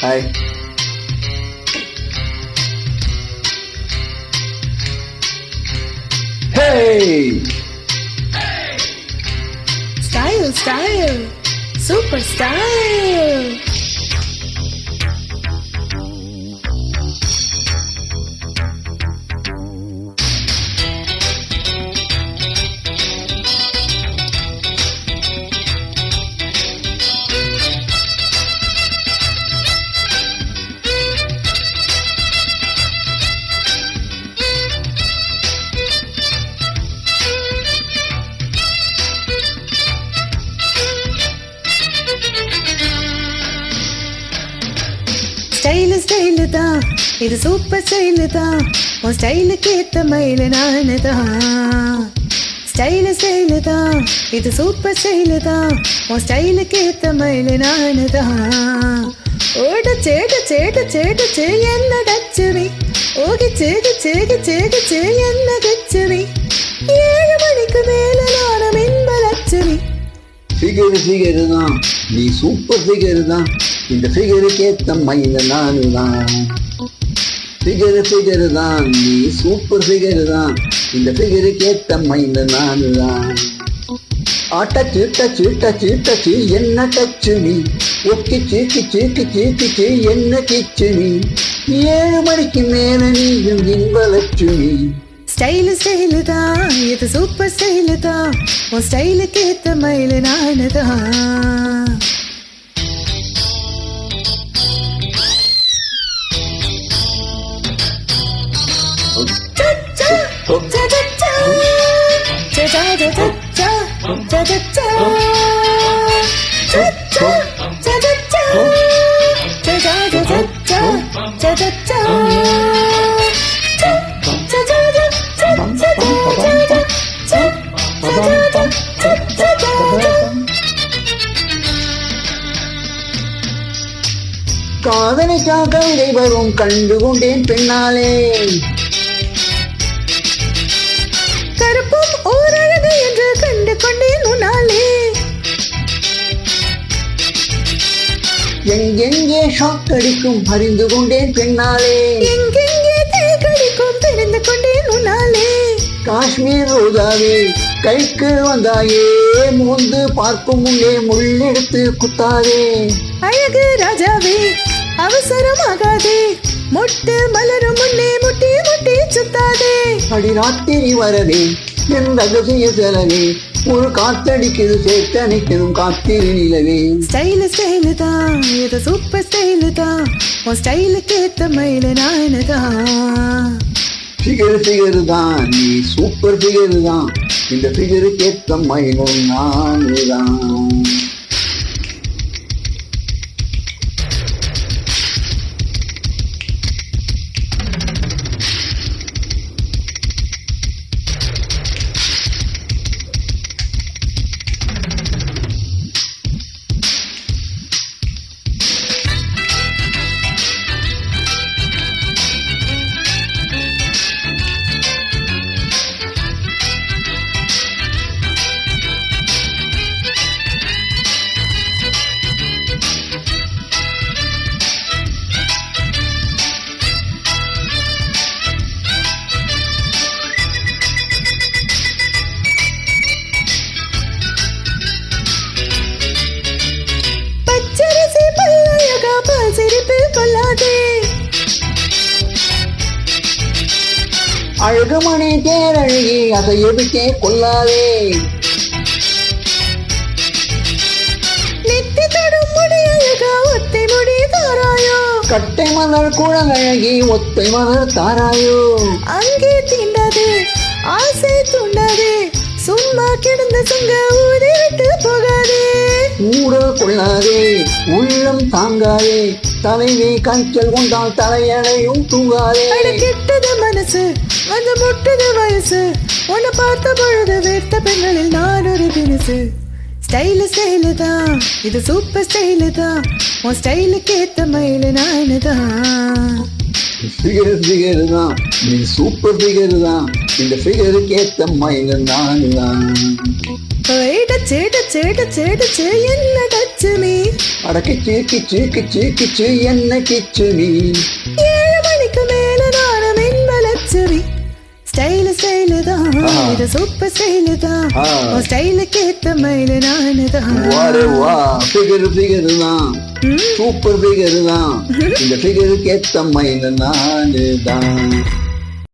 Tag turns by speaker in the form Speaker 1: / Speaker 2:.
Speaker 1: Hi. Hey!
Speaker 2: Style, style, super style. Style style தான், இது super style தான், உன் ஸ்டைலுக்கு ஏத்த மயிலு நானு தான். ஸ்டைலு ஸ்டைலு தான், இது சூப்பர் ஸ்டைலு தான், உன் ஸ்டைலுக்கு ஏத்த மயிலு நானு தான். ஓடுச்சு சேடுச்சு என்ன டச்சுவி, ஓகிச்சு கிச்சு என்ன கிச்சுவி, 7 மணிக்கு மேல நானும் இன்பலச்சுவி.
Speaker 1: ஃபிகரு தான், நீ சூப்பர் ஃபிகரு தான், இந்த ஃபிகருக்கு ஏத்த மயில நானு தான். ஃபிகரு தான், நீ சூப்பர் ஃபிகரு தான், இந்த ஃபிகருக்கு ஏத்த மயில நானு தான். டச்சு என்ன டச்சு நீ, கிச்சு என்ன கிச்சு நீ, 7 மணிக்கு மேல நீயும் இன்பலட்சுமி.
Speaker 2: ஸ்டைலு ஸ்டைலு தான், இது சூப்பர் ஸ்டைலு தான், உன் ஸ்டைலுக்கு ஏத்த மயிலு நானு தான்.
Speaker 1: காதலிக்காக கவிதை வரும் கண்டுகொண்டேன் பெண்ணாலே,
Speaker 2: கருப்பும் ஓரழகு என்று கண்டு கொண்டேன் உன்னாலே.
Speaker 1: எங்கெங்கே ஷாக் அடிக்கும் அறிந்து கொண்டேன் பெண்ணாலே,
Speaker 2: எங்கெங்கே தேக்கடிக்கும் தெரிந்து கொண்டேன் உன்னாலே.
Speaker 1: காஷ்மீர் ரோஜாவே கைக்கு வந்தாயே, மூந்து பார்க்கும் முன்னே முள்ளெடுத்து குத்தாதே.
Speaker 2: அழகு ராஜாவே அவசரமாகாதே, மொட்டு மலரும் முன்னே முட்டி முட்டி சுத்தாதே.
Speaker 1: அடி ராத்திரி வரவே என் ரகசிய செலவே, ஒரு காத்தடிக்குது சேத்தனிக்கணும் காத்திரி நிலவே.
Speaker 2: ஸ்டைலு ஸ்டைலு தான், இது சூப்பர் ஸ்டைலு தான், உன் ஸ்டைலுக்கு ஏத்த மயிலு நானு தான்.
Speaker 1: ஃபிகரு தான், நீ சூப்பர் ஃபிகரு தான், இந்த ஃபிகருக்கு ஏத்த மயிலும் நானு தான். அழகுமணி தேரழகி அதைய விட்டே கொள்ளாதே,
Speaker 2: நெத்தி தொடும் முடி அழகா ஒத்தை முடி தாராயோ,
Speaker 1: கட்டை மலர் குழலழகி ஒத்தை மலர் தாராயோ.
Speaker 2: அங்கே தீண்டாது ஆசை தூண்டாது, சும்மா கிடந்த சுங்க ஊதி விட்டு போகாதே.
Speaker 1: ஊட கொள்ளாதே உள்ளம் தாங்காதே, தலைவி காய்ச்சல் கொண்டால் தலையணையும் தூங்காதே.
Speaker 2: கெட்டது மனசு வந்து முட்டது வயசு, உன்னை பார்த்த பொழுது வேர்த்த பெண்களில் நான் ஒரு தினசு. ஸ்டைலு ஸ்டைலு தான், இது சூப்பர் ஸ்டைலு தான், உன் ஸ்டைலுக்கு ஏத்த மயிலு நானு தான்.
Speaker 1: ஃபிகரு தான், நீ சூப்பர் ஃபிகரு தான், இந்த ஃபிகருக்கு ஏத்த மயிலு நானு தான்.
Speaker 2: டச்சு என்ன டச்சு கிச்சு மீ
Speaker 1: அட கிச்சு கிச்சு கிச்சு கிச்சு என்ன கிச்சு நீ
Speaker 2: 7 மணிக்கு மேல நானும் இன்பலட்சுமி ஸ்டைல் ஸ்டைல் தான் இது சூப்பர் ஸ்டைல் தான் உன் ஸ்டைலுக்கு ஏத்த மயில நானு தான்
Speaker 1: வா ஃபிகர் தான் சூப்பர் ஃபிகர் தான் இந்த ஃபிகருக்கு ஏத்த மயில நானு தான்